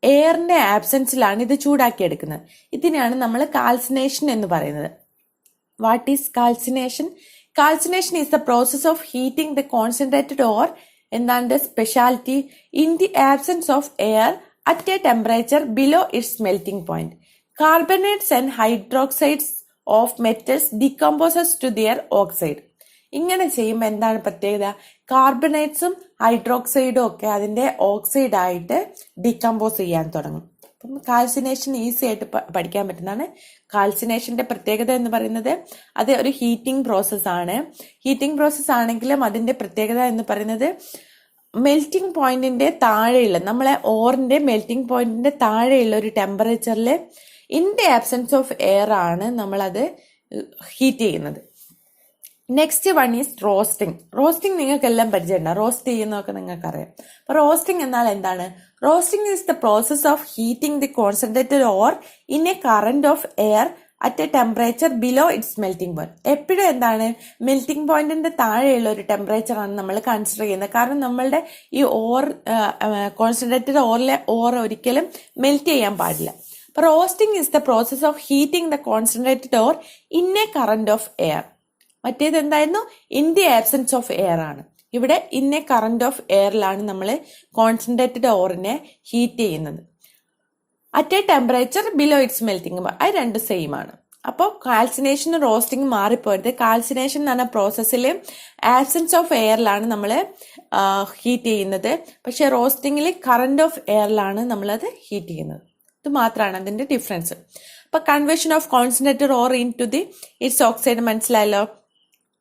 എയറിന്റെ ആബ്സെൻസിലാണ് ഇത് ചൂടാക്കിയെടുക്കുന്നത്. ഇതിനാണ് നമ്മൾ കാൽസിനേഷൻ എന്ന് പറയുന്നത്. What is calcination? Calcination is the process of heating the concentrated ore. എന്താണ് speciality? In the absence of air at a temperature below its melting point. Carbonates and hydroxides of metals decomposes to their oxide. ഇങ്ങനെ ചെയ്യുമ്പോൾ എന്താണ് പ്രത്യേകത? കാർബണേറ്റ്സും ഹൈഡ്രോക്സൈഡും ഒക്കെ അതിന്റെ oxide ആയിട്ട് decompose ചെയ്യാൻ തുടങ്ങും. അപ്പം കാൽസിനേഷൻ ഈസി ആയിട്ട് പഠിക്കാൻ പറ്റുന്നതാണ്. കാൽസിനേഷന്റെ പ്രത്യേകത എന്ന് പറയുന്നത് അത് ഒരു ഹീറ്റിംഗ് പ്രോസസ് ആണ്. ഹീറ്റിംഗ് പ്രോസസ് ആണെങ്കിലും അതിന്റെ പ്രത്യേകത എന്ന് പറയുന്നത് മെൽറ്റിംഗ് പോയിന്റിന്റെ താഴെയുള്ള, നമ്മളെ ഓറിന്റെ മെൽറ്റിംഗ് പോയിന്റിന്റെ താഴെയുള്ള ഒരു ടെമ്പറേച്ചറിൽ in the absence of air ആണ് നമ്മളത് ഹീറ്റ് ചെയ്യുന്നത്. Next one is roasting. Roasting നിങ്ങൾക്ക് എല്ലാം പരിചയമുണ്ടാവും, റോസ്റ്റ് ചെയ്യുന്നതൊക്കെ നിങ്ങൾക്ക് അറിയാം. അപ്പൊ റോസ്റ്റിംഗ് എന്നാൽ എന്താണ്? Roasting is the process of heating the concentrated ore in a current of air at a temperature below its melting point. എപ്പോഴും എന്താണ്? മെൽറ്റിംഗ് പോയിന്റിന്റെ താഴെയുള്ള ഒരു ടെമ്പറേച്ചർ ആണ് നമ്മൾ കൺസിഡർ ചെയ്യുന്നത്. കാരണം നമ്മളുടെ ഈ ഓർ കോൺസെൻട്രേറ്റഡ് ഓറിലെ ഓർ ഒരിക്കലും മെൽറ്റ് ചെയ്യാൻ പാടില്ല. അപ്പൊ roasting is the process of heating the concentrated ore in a current of air. മറ്റേത് എന്തായിരുന്നു? In the absence of air ആണ്. ഇവിടെ ഇൻ എ കറന്റ് ഓഫ് എയറിലാണ് നമ്മൾ കോൺസെൻട്രേറ്റഡ് ഓറിനെ ഹീറ്റ് ചെയ്യുന്നത്. At a temperature below its melting, അത് രണ്ടും same ആണ്. അപ്പോൾ കാൽസിനേഷനും റോസ്റ്റിംഗും മാറിപ്പോയത്. കാൽസിനേഷൻ എന്ന് പറഞ്ഞ പ്രോസസ്സിൽ ആബ്സെൻസ് ഓഫ് എയറിലാണ് നമ്മൾ ഹീറ്റ് ചെയ്യുന്നത്. പക്ഷെ റോസ്റ്റിംഗിൽ കറന്റ് ഓഫ് എയറിലാണ് നമ്മളത് ഹീറ്റ് ചെയ്യുന്നത്. ഇത് മാത്രമാണ് അതിന്റെ ഡിഫറൻസ്. അപ്പൊ conversion of concentrated ore into the its oxide മനസ്സിലായല്ലോ.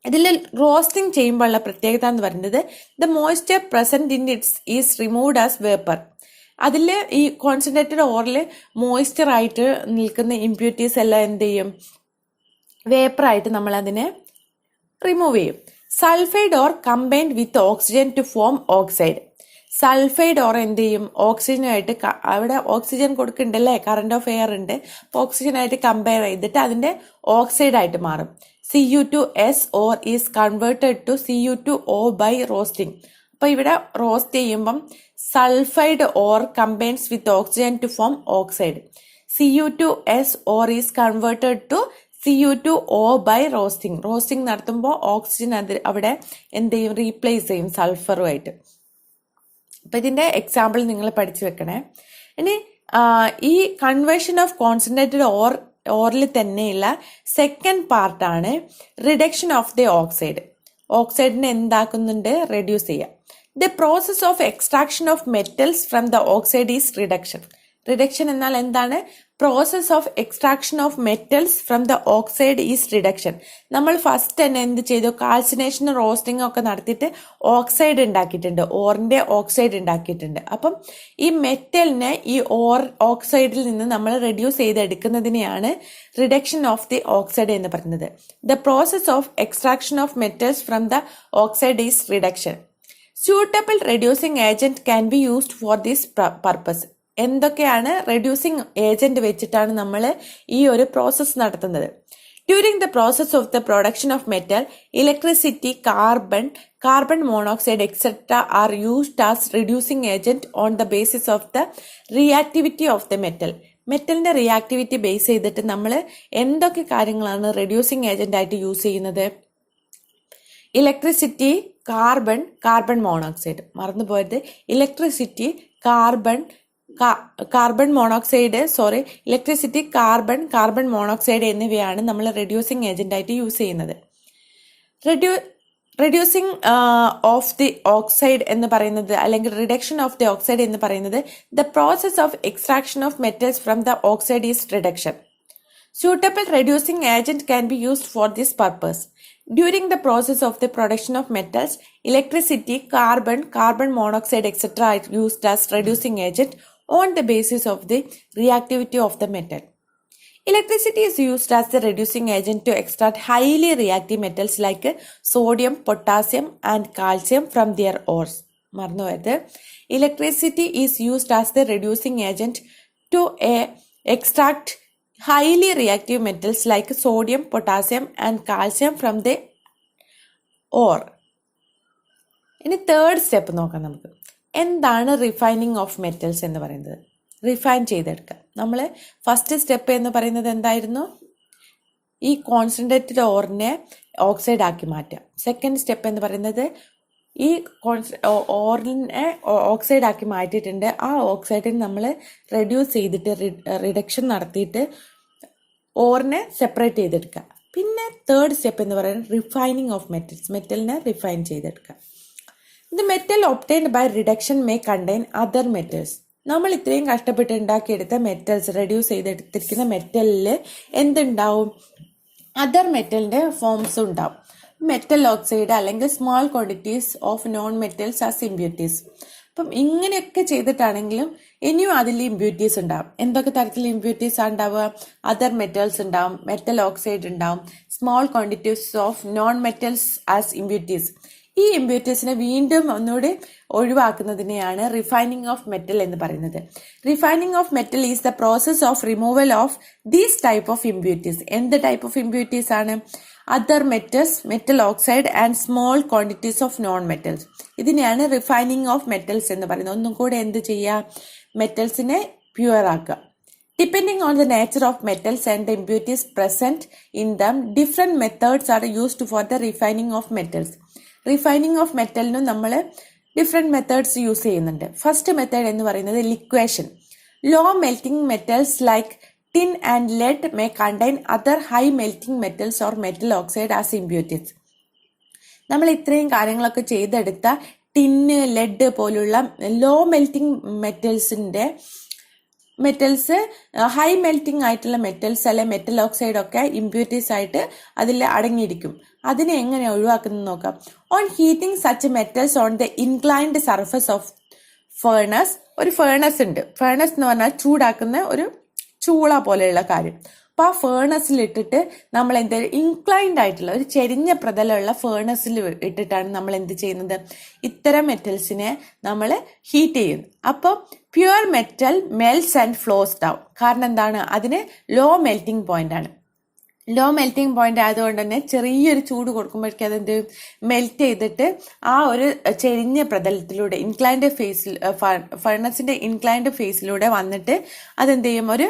ഇതിൽ റോസ്റ്റിംഗ് ചെയ്യുമ്പോഴുള്ള പ്രത്യേകത എന്ന് പറയുന്നത് the moisture present in its is removed as vapour. അതിൽ ഈ കോൺസെൻട്രേറ്റഡ് ഓറിൽ മോയ്സ്ചർ ആയിട്ട് നിൽക്കുന്ന ഇമ്പ്യൂരിറ്റീസ് എല്ലാം എന്ത് ചെയ്യും? വേപ്പറായിട്ട് നമ്മൾ അതിനെ റിമൂവ് ചെയ്യും. Sulphide ore combined with oxygen to form oxide. Sulphide ore എന്ത് ചെയ്യും? ഓക്സിജനായിട്ട്, അവിടെ ഓക്സിജൻ കൊടുക്കുന്നുണ്ടല്ലേ, കറന്റ് ഓഫ് എയർ ഉണ്ട്, അപ്പോൾ ഓക്സിജനായിട്ട് കമ്പയർ ചെയ്തിട്ട് അതിന്റെ ഓക്സൈഡ് ആയിട്ട് മാറും. Cu2SO is converted to Cu2O by roasting. അപ്പൊ ഇവിടെ റോസ്റ്റ് ചെയ്യുമ്പം sulphide ore combines with oxygen to form oxide. Cu2SO is converted to Cu2O by roasting. Roasting നടത്തുമ്പോൾ ഓക്സിജൻ അവിടെ എന്ത് ചെയ്യും, റീപ്ലേസ് ചെയ്യും സൾഫറുമായിട്ട്. അപ്പൊ ഇതിന്റെ എക്സാമ്പിൾ നിങ്ങൾ പഠിച്ചു വെക്കണേ. ഇനി ഈ കൺവേർഷൻ ഓഫ് കോൺസെൻട്രേറ്റഡ് ഓറിൽ തന്നെയുള്ള സെക്കൻഡ് പാർട്ടാണ് റിഡക്ഷൻ ഓഫ് ദി ഓക്സൈഡ്. ഓക്സൈഡിനെ എന്താക്കുന്നുണ്ട്, റെഡ്യൂസ് ചെയ്യുക. The process of extraction of metals from the oxide is reduction. Reduction എന്നാൽ എന്താണ്? Process of extraction of metals from the oxide is reduction. നമ്മൾ first തന്നെ എന്ത് ചെയ്തു, കാൽസിനേഷനും റോസ്റ്റിംഗും ഒക്കെ നടത്തിയിട്ട് ഓക്സൈഡ് ഉണ്ടാക്കിയിട്ടുണ്ട്, ഓറിന്റെ ഓക്സൈഡ് ഉണ്ടാക്കിയിട്ടുണ്ട്. അപ്പം ഈ മെറ്റലിനെ ഈ ഓക്സൈഡിൽ നിന്ന് നമ്മൾ റെഡ്യൂസ് ചെയ്തെടുക്കുന്നതിനെയാണ് റിഡക്ഷൻ ഓഫ് ദി ഓക്സൈഡ് എന്ന് പറയുന്നത്. The process of extraction of metals from the oxide is reduction. Suitable reducing agent can be used for this purpose. എന്തൊക്കെയാണ് റെഡ്യൂസിങ് ഏജന്റ് വെച്ചിട്ടാണ് നമ്മൾ ഈ ഒരു പ്രോസസ് നടത്തുന്നത്? During the process of the production of metal, electricity, carbon monoxide etcetera are used as reducing agent on the basis of the reactivity of the metal. മെറ്റലിന്റെ reactivity base ചെയ്തിട്ട് നമ്മൾ എന്തൊക്കെ കാര്യങ്ങളാണ് റെഡ്യൂസിങ് ഏജന്റ് ആയിട്ട് use ചെയ്യുന്നത്? Electricity, carbon monoxide, മറന്നു പോയത്. Electricity, electricity, carbon monoxide എന്നിവയാണ് നമ്മൾ റെഡ്യൂസിങ് ഏജന്റ് ആയിട്ട് യൂസ് ചെയ്യുന്നത്. റെഡ്യൂസിങ് ഓഫ് ദി ഓക്സൈഡ് എന്ന് പറയുന്നത്, അല്ലെങ്കിൽ റിഡക്ഷൻ ഓഫ് ദി ഓക്സൈഡ് എന്ന് പറയുന്നത്, the process of extraction of metals from the oxide is reduction. Suitable reducing agent can be used for this purpose. During the process of the production of metals, electricity, carbon monoxide etc. are used as reducing agent on the basis of the reactivity of the metal. Electricity is used as the reducing agent to extract highly reactive metals like sodium, potassium and calcium from their ores. മറന്നുപോയത്. Electricity is used as the reducing agent to extract highly reactive metals like sodium, potassium and calcium from the ore. ഇനി third step നോക്കാം നമുക്ക്. എന്താണ് refining of metals എന്ന് പറയുന്നത്? Refine ചെയ്തെടുക്കുക. നമ്മൾ first step എന്ന് പറയുന്നത് എന്തായിരുന്നു? ഈ കോൺസെൻട്രേറ്റഡ് ഓറിനെ ഓക്സൈഡ് ആക്കി മാറ്റുക. സെക്കൻഡ് സ്റ്റെപ്പ് എന്ന് പറയുന്നത് ഈ ഓറിനെ ഓക്സൈഡ് ആക്കി മാറ്റിയിട്ടുണ്ട്, ആ ഓക്സൈഡിനെ നമ്മൾ റെഡ്യൂസ് ചെയ്തിട്ട് റിഡക്ഷൻ നടത്തിയിട്ട് ഓറിനെ സെപ്പറേറ്റ് ചെയ്തെടുക്കുക. പിന്നെ തേർഡ് സ്റ്റെപ്പ് എന്ന് പറയുന്നത് റിഫൈനിങ് ഓഫ് മെറ്റൽസ്, മെറ്റലിനെ റിഫൈൻ ചെയ്തെടുക്കുക. The metal obtained by reduction may contain other metals. നമ്മൾ ഇത്രയും കഷ്ടപ്പെട്ട് ഉണ്ടാക്കിയെടുത്ത മെറ്റൽസ്, റെഡ്യൂസ് ചെയ്തെടുത്തിരിക്കുന്ന മെറ്റലിൽ എന്തുണ്ടാവും? അതർ മെറ്റലിന്റെ ഫോംസ് ഉണ്ടാവും. മെറ്റൽ ഓക്സൈഡ് അല്ലെങ്കിൽ small quantities of non metals as impurities. അപ്പം ഇങ്ങനെയൊക്കെ ചെയ്തിട്ടാണെങ്കിലും ഇനിയും അതിൽ ഇമ്പ്യൂരിറ്റീസ് ഉണ്ടാവും. എന്തൊക്കെ തരത്തിൽ ഇമ്പ്യൂരിറ്റീസ് ഉണ്ടാവുക? അതർ മെറ്റൽസ് ഉണ്ടാവും, മെറ്റൽ ഓക്സൈഡ് ഉണ്ടാവും, small quantities of non metals as impurities. ഈ ഇമ്പ്യൂരിറ്റീസിനെ വീണ്ടും ഒന്നുകൂടി ഒഴിവാക്കുന്നതിനെയാണ് റിഫൈനിങ് ഓഫ് മെറ്റൽ എന്ന് പറയുന്നത്. Refining of metal is the process of removal of these type of impurities. എന്ത് ടൈപ്പ് ഓഫ് ഇമ്പ്യൂരിറ്റീസ് ആണ്? Other metals, metal oxide and small quantities of non metals. ഇതിനെയാണ് refining of metals എന്ന് പറയുന്നത്. ഒന്നും കൂടെ എന്ത് ചെയ്യുക? മെറ്റൽസിനെ പ്യുവർ ആക്കുക. Depending on the nature of metals and the impurities present in them, different methods are used for the refining of metals. Refining of മെറ്റലിനും നമ്മൾ ഡിഫറെന്റ് മെത്തേഡ്സ് യൂസ് ചെയ്യുന്നുണ്ട്. ഫസ്റ്റ് മെത്തേഡ് എന്ന് പറയുന്നത് liquation. Low melting metals like tin and lead may contain other high melting metals or metal oxide as impurities. നമ്മൾ ഇത്രയും കാര്യങ്ങളൊക്കെ ചെയ്തെടുത്ത tin, lead പോലുള്ള low melting metals high melting ആയിട്ടുള്ള metals അല്ലെ മെറ്റൽ ഓക്സൈഡ് ഒക്കെ ഇമ്പ്യൂരിറ്റീസ് ആയിട്ട് അതിൽ അടങ്ങിയിരിക്കും. അതിനെ എങ്ങനെ ഒഴിവാക്കുന്നത് നോക്കാം. On heating such metals on the inclined surface of furnace. ഒരു ഫേർണസ് ഉണ്ട്. ഫേർണസ് എന്ന് പറഞ്ഞാൽ ചൂടാക്കുന്ന ഒരു ചൂള പോലെയുള്ള കാര്യം. അപ്പൊ ആ ഫേർണസിൽ ഇട്ടിട്ട് നമ്മൾ എന്ത്, ഇൻക്ലൈൻഡ് ആയിട്ടുള്ള ഒരു ചെരിഞ്ഞ പ്രതലമുള്ള ഫേർണസിൽ ഇട്ടിട്ടാണ് നമ്മൾ എന്ത് ചെയ്യുന്നത്? ഇത്തരം മെറ്റൽസിനെ നമ്മൾ ഹീറ്റ് ചെയ്യുന്നു. അപ്പോൾ pure metal melts and flows down. കാരണം എന്താണ്? അതിന് ലോ മെൽറ്റിംഗ് പോയിന്റ് ആണ്. ലോ മെൽറ്റിംഗ് പോയിന്റ് ആയതുകൊണ്ട് തന്നെ ചെറിയൊരു ചൂട് കൊടുക്കുമ്പോഴേക്കും അതെന്ത് മെൽറ്റ് ചെയ്തിട്ട് ആ ഒരു ചെരിഞ്ഞ പ്രതലത്തിലൂടെ ഇൻക്ലൈൻഡ് ഫേസിൽ ഫർണസിന്റെ ഇൻക്ലൈൻഡ് ഫേസിലൂടെ വന്നിട്ട് അതെന്ത് ചെയ്യും ഒരു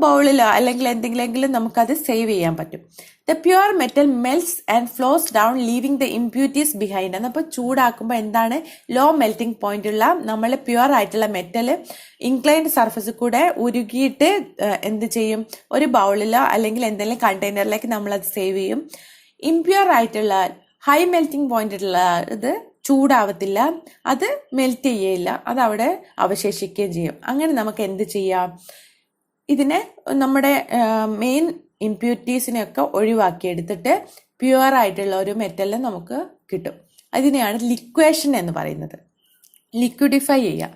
ബൗളിലോ അല്ലെങ്കിൽ എന്തെങ്കിലും നമുക്കത് സേവ് ചെയ്യാൻ പറ്റും. The pure metal melts and flows down leaving the impurities behind. എന്നപ്പോൾ ചൂടാക്കുമ്പോൾ എന്താണ് ലോ മെൽറ്റിംഗ് പോയിന്റ് ഉള്ള നമ്മൾ പ്യുവർ ആയിട്ടുള്ള മെറ്റൽ ഇൻക്ലൈൻഡ് സർഫസിൽ കൂടെ ഉരുകിയിട്ട് എന്ത് ചെയ്യും ഒരു ബൗളിലോ അല്ലെങ്കിൽ എന്തെങ്കിലും കണ്ടെയ്നറിലേക്ക് നമ്മളത് സേവ് ചെയ്യും. ഇംപ്യുവർ ആയിട്ടുള്ള ഹൈ മെൽറ്റിംഗ് പോയിന്റ് ഉള്ള ഇത് ചൂടാവത്തില്ല, അത് മെൽറ്റ് ചെയ്യില്ല, അത് അവിടെ അവശേഷിക്കുകയും ചെയ്യും. അങ്ങനെ നമുക്ക് എന്ത് ചെയ്യാം, ഇതിനെ നമ്മുടെ മെയിൻ ഇംപ്യൂരിറ്റീസിനെയൊക്കെ ഒഴിവാക്കിയെടുത്തിട്ട് പ്യുവർ ആയിട്ടുള്ള ഒരു മെറ്റൽ നമുക്ക് കിട്ടും. അതിനെയാണ് ലിക്വേഷൻ എന്ന് പറയുന്നത്, ലിക്വിഡിഫൈ ചെയ്യുക.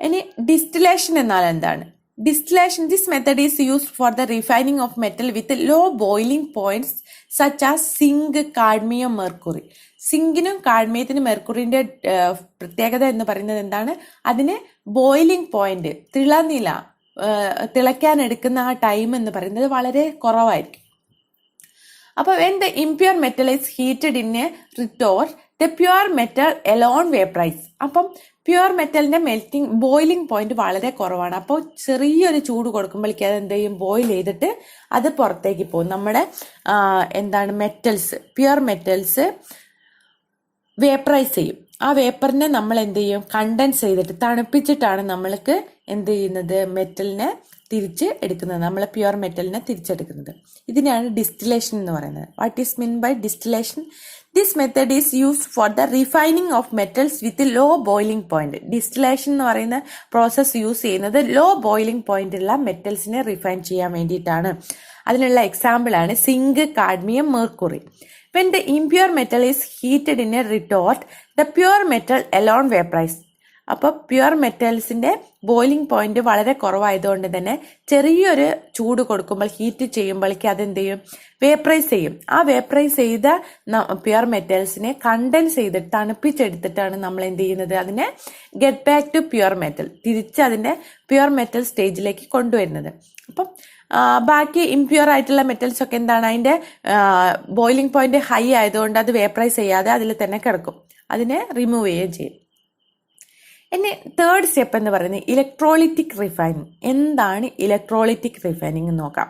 ഇനി ഡിസ്റ്റിലേഷൻ എന്നാൽ എന്താണ്? Distillation, this method is used for the refining of metal with low boiling points such as zinc, cadmium, mercury. സിങ്കിനും കാഡ്മിയത്തിനും മെർക്കുറിന്റെ പ്രത്യേകത എന്ന് പറയുന്നത് എന്താണ്? അതിന് ബോയിലിംഗ് പോയിന്റ് തിളയ്ക്കാൻ എടുക്കുന്ന ആ ടൈം എന്ന് പറയുന്നത് വളരെ കുറവായിരിക്കും. അപ്പോൾ when the impure metal is heated in a retort, the pure metal alone vaporize. അപ്പം പ്യുവർ മെറ്റലിന്റെ ബോയിലിംഗ് പോയിന്റ് വളരെ കുറവാണ്. അപ്പോൾ ചെറിയൊരു ചൂട് കൊടുക്കുമ്പോഴേക്കും അത് എന്ത് ചെയ്യും, ബോയിൽ ചെയ്തിട്ട് അത് പുറത്തേക്ക് പോകും. നമ്മുടെ മെറ്റൽസ്, പ്യുവർ മെറ്റൽസ് വേപ്പറൈസ് ചെയ്യും. ആ വേപ്പറിനെ നമ്മൾ എന്ത് ചെയ്യും, കണ്ടൻസ് ചെയ്തിട്ട് തണുപ്പിച്ചിട്ടാണ് നമ്മൾക്ക് എന്ത് ചെയ്യുന്നത്, മെറ്റലിനെ തിരിച്ച് എടുക്കുന്നത്, നമ്മൾ പ്യുവർ മെറ്റലിനെ തിരിച്ചെടുക്കുന്നത്. ഇതിനെയാണ് ഡിസ്റ്റിലേഷൻ എന്ന് പറയുന്നത്. What is mean by distillation? This method is used for the refining of metals with low boiling point. Distillation എന്ന് പറയുന്ന പ്രോസസ്സ് യൂസ് ചെയ്യുന്നത് ലോ ബോയിലിംഗ് പോയിന്റുള്ള മെറ്റൽസിനെ റിഫൈൻ ചെയ്യാൻ വേണ്ടിയിട്ടാണ്. അതിനുള്ള എക്സാമ്പിൾ ആണ് zinc, cadmium, mercury. When the impure metal is heated in a retort, the pure metal alone vaporize. അപ്പോൾ പ്യുവർ മെറ്റൽസിന്റെ ബോയിലിംഗ് പോയിന്റ് വളരെ കുറവായതുകൊണ്ട് തന്നെ ചെറിയൊരു ചൂട് കൊടുക്കുമ്പോൾ, ഹീറ്റ് ചെയ്യുമ്പോഴേക്ക് അതെന്ത് ചെയ്യും, വേപ്പറൈസ് ചെയ്യും. ആ വേപ്പറൈസ് ചെയ്ത പ്യുവർ മെറ്റൽസിനെ കണ്ടൻസ് ചെയ്തിട്ട് തണുപ്പിച്ചെടുത്തിട്ടാണ് നമ്മൾ എന്ത് ചെയ്യുന്നത്, അതിനെ get back to pure metal, തിരിച്ച് അതിന്റെ പ്യുവർ മെറ്റൽ സ്റ്റേജിലേക്ക് കൊണ്ടുവരുന്നത്. അപ്പം ബാക്കി ഇംപ്യൂർ ആയിട്ടുള്ള മെറ്റൽസ് ഒക്കെ എന്താണ്, അതിന്റെ ബോയിലിംഗ് പോയിന്റ് ഹൈ ആയതുകൊണ്ട് അത് വേപ്പറൈസ് ചെയ്യാതെ അതിൽ തന്നെ കിടക്കും, അതിനെ റിമൂവ് ചെയ്യുകയും ചെയ്യും. ഇനി തേർഡ് സ്റ്റെപ്പ് എന്ന് പറയുന്നത് ഇലക്ട്രോളിറ്റിക് റിഫൈനിങ്. എന്താണ് ഇലക്ട്രോളിറ്റിക് റിഫൈനിങ് എന്ന് നോക്കാം.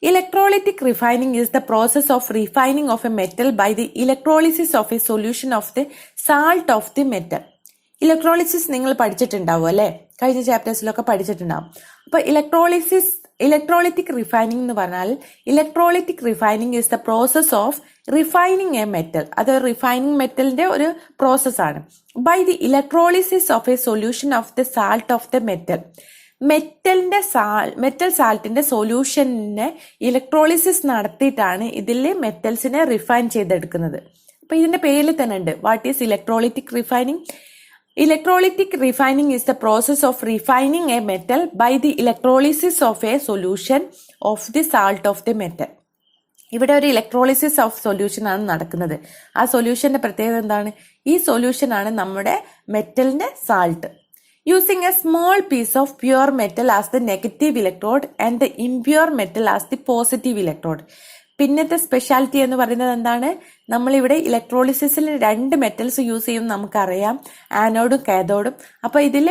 Electrolytic refining is the process of refining of a metal by the electrolysis of a solution of the salt of the metal. Electrolysis നിങ്ങൾ പഠിച്ചിട്ടുണ്ടാവും അല്ലെ, കഴിഞ്ഞ ചാപ്റ്റേഴ്സിലൊക്കെ പഠിച്ചിട്ടുണ്ടാവും. അപ്പൊ ഇലക്ട്രോളിറ്റിക് റിഫൈനിങ് എന്ന് പറഞ്ഞാൽ electrolytic refining is the process of refining a metal. അത് refining മെറ്റലിന്റെ ഒരു പ്രോസസ്സാണ്. By the electrolysis of a solution of the salt of the metal. Metal സാൾട്ടിന്റെ സൊല്യൂഷനെ ഇലക്ട്രോളിസിസ് നടത്തിയിട്ടാണ് ഇതിലെ മെറ്റൽസിനെ റിഫൈൻ ചെയ്തെടുക്കുന്നത്. അപ്പൊ ഇതിന്റെ പേരിൽ തന്നെ ഉണ്ട്, what is electrolytic refining? Electrolytic refining is the process of refining a metal by the electrolysis of a solution of the salt of the metal. ഇവിടെ ഒരു ഇലക്ട്രോളിസിസ് ഓഫ് സൊല്യൂഷൻ ആണ് നടക്കുന്നത്. ആ സൊല്യൂഷന്റെ പ്രത്യേകത എന്താണ്? ഈ സൊല്യൂഷൻ ആണ് നമ്മുടെ മെറ്റലിന്റെ salt. Using a small piece of pure metal as the negative electrode and the impure metal as the positive electrode. പിന്നത്തെ സ്പെഷ്യാലിറ്റി എന്ന് പറയുന്നത് എന്താണ്? നമ്മളിവിടെ ഇലക്ട്രോളിസിസിൽ 2 മെറ്റൽസ് യൂസ് ചെയ്യും, നമുക്കറിയാം, ആനോഡും കാഥോഡും. അപ്പൊ ഇതിൽ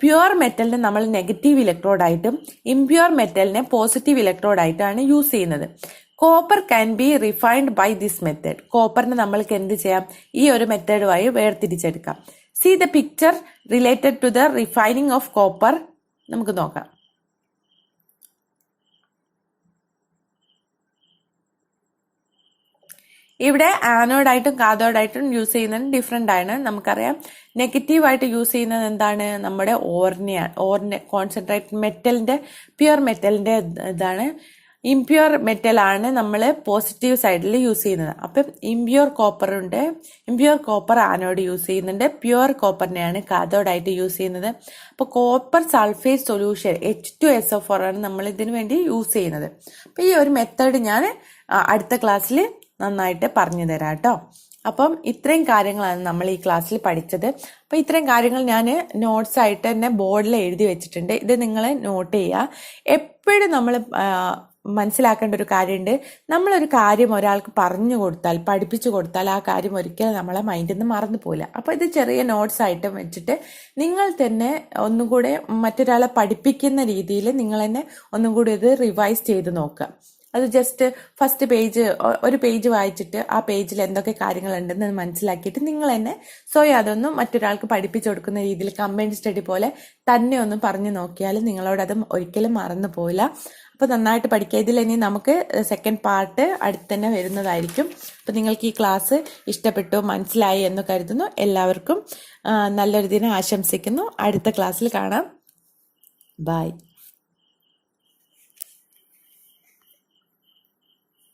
പ്യുവർ മെറ്റലിനെ നമ്മൾ നെഗറ്റീവ് ഇലക്ട്രോഡായിട്ടും ഇംപ്യുവർ മെറ്റലിനെ പോസിറ്റീവ് ഇലക്ട്രോഡായിട്ടാണ് യൂസ് ചെയ്യുന്നത്. Copper can be refined by this method. കോപ്പറിനെ നമ്മൾക്ക് എന്ത് ചെയ്യാം, ഈ ഒരു മെത്തേഡ് വഴി വേർതിരിച്ചെടുക്കാം. See the picture related to the refining of copper. നമുക്ക് നോക്കാം. ഇവിടെ ആനോഡായിട്ടും കാഥോഡായിട്ടും യൂസ് ചെയ്യുന്നത് ഡിഫറെന്റ് ആണ്. നമുക്കറിയാം നെഗറ്റീവായിട്ട് യൂസ് ചെയ്യുന്നത് എന്താണ്, നമ്മുടെ ഓറിനെ കോൺസെൻട്രേറ്റ് മെറ്റലിന്റെ, പ്യുവർ മെറ്റലിന്റെ ഇതാണ്. ഇംപ്യുവർ മെറ്റൽ ആണ് നമ്മൾ പോസിറ്റീവ് സൈഡിൽ യൂസ് ചെയ്യുന്നത്. അപ്പം ഇംപ്യുവർ കോപ്പർ ആനോഡ് യൂസ് ചെയ്യുന്നുണ്ട്, പ്യുവർ കോപ്പറിനെയാണ് കാഥോഡായിട്ട് യൂസ് ചെയ്യുന്നത്. അപ്പോൾ കോപ്പർ സൾഫേറ്റ് സൊല്യൂഷൻ H2SO4 ആണ് നമ്മൾ ഇതിനു വേണ്ടി യൂസ് ചെയ്യുന്നത്. അപ്പം ഈ ഒരു മെത്തേഡ് ഞാൻ അടുത്ത ക്ലാസ്സിൽ നന്നായിട്ട് പറഞ്ഞു തരാം കേട്ടോ. അപ്പം ഇത്രയും കാര്യങ്ങളാണ് നമ്മൾ ഈ ക്ലാസ്സിൽ പഠിച്ചത്. അപ്പം ഇത്രയും കാര്യങ്ങൾ ഞാൻ നോട്ട്സ് ആയിട്ട് തന്നെ ബോർഡിൽ എഴുതി വെച്ചിട്ടുണ്ട്. ഇത് നിങ്ങൾ നോട്ട് ചെയ്യുക. എപ്പോഴും നമ്മൾ മനസ്സിലാക്കേണ്ട ഒരു കാര്യമുണ്ട്. നമ്മളൊരു കാര്യം ഒരാൾക്ക് പറഞ്ഞു കൊടുത്താൽ, പഠിപ്പിച്ചു കൊടുത്താൽ ആ കാര്യം ഒരിക്കലും നമ്മളെ മൈൻഡിൽ നിന്ന് മറന്നു പോകില്ല. അപ്പോൾ ഇത് ചെറിയ നോട്ട്സ് ആയിട്ട് വെച്ചിട്ട് നിങ്ങൾ തന്നെ ഒന്നും കൂടെ മറ്റൊരാളെ പഠിപ്പിക്കുന്ന രീതിയിൽ നിങ്ങൾ തന്നെ ഒന്നും കൂടി ഇത് റിവൈസ് ചെയ്ത് നോക്കുക. അത് ജസ്റ്റ് ഫസ്റ്റ് ഒരു പേജ് വായിച്ചിട്ട് ആ പേജിൽ എന്തൊക്കെ കാര്യങ്ങളുണ്ടെന്ന് മനസ്സിലാക്കിയിട്ട് നിങ്ങൾ തന്നെ സ്വയം അതൊന്നും മറ്റൊരാൾക്ക് പഠിപ്പിച്ചു കൊടുക്കുന്ന രീതിയിൽ കമ്പൈൻഡ് സ്റ്റഡി പോലെ തന്നെ ഒന്ന് പറഞ്ഞു നോക്കിയാൽ നിങ്ങളോടത് ഒരിക്കലും മറന്നു പോയില്ല. അപ്പോൾ നന്നായിട്ട് പഠിക്കുക. ഇതിൽ ഇനി നമുക്ക് സെക്കൻഡ് പാർട്ട് അടുത്ത് തന്നെ വരുന്നതായിരിക്കും. അപ്പോൾ നിങ്ങൾക്ക് ഈ ക്ലാസ് ഇഷ്ടപ്പെട്ടു, മനസ്സിലായി എന്ന് കരുതുന്നു. എല്ലാവർക്കും നല്ലൊരു ദിനം ആശംസിക്കുന്നു. അടുത്ത ക്ലാസ്സിൽ കാണാം. ബൈ.